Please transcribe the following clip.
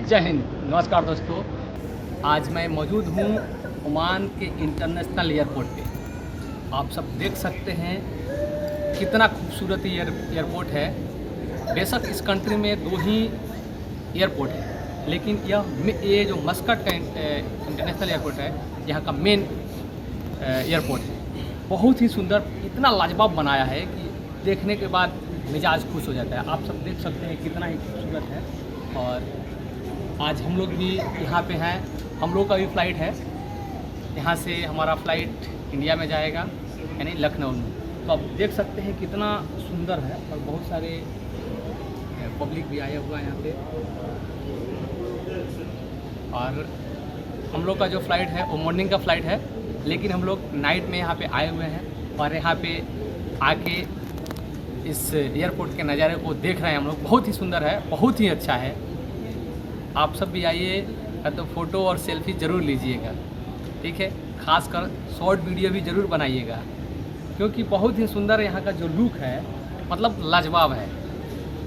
जय हिंद, नमस्कार दोस्तों। आज मैं मौजूद हूँ ओमान के इंटरनेशनल एयरपोर्ट पे। आप सब देख सकते हैं कितना खूबसूरत एयरपोर्ट है। बेशक इस कंट्री में 2 ही एयरपोर्ट है, लेकिन ये जो मस्कट का इंटरनेशनल एयरपोर्ट है, यहाँ का मेन एयरपोर्ट है। बहुत ही सुंदर, इतना लाजवाब बनाया है कि देखने के बाद मिजाज खुश हो जाता है। आप सब देख सकते हैं कितना ही खूबसूरत है। और आज हम लोग भी यहाँ पे हैं। हम लोग का भी फ़्लाइट है, यहाँ से हमारा फ़्लाइट इंडिया में जाएगा, यानी लखनऊ में। तो आप देख सकते हैं कितना सुंदर है और बहुत सारे पब्लिक भी आया हुआ है यहाँ पे। और हम लोग का जो फ़्लाइट है वो मॉर्निंग का फ़्लाइट है, लेकिन हम लोग नाइट में यहाँ पे आए हुए हैं और यहाँ पे आके इस एयरपोर्ट के नज़ारे को देख रहे हैं हम लोग। बहुत ही सुंदर है, बहुत ही अच्छा है। आप सब भी आइए तो फ़ोटो और सेल्फी ज़रूर लीजिएगा, ठीक है। ख़ासकर शॉर्ट वीडियो भी ज़रूर बनाइएगा, क्योंकि बहुत ही सुंदर यहाँ का जो लुक है, मतलब लाजवाब है।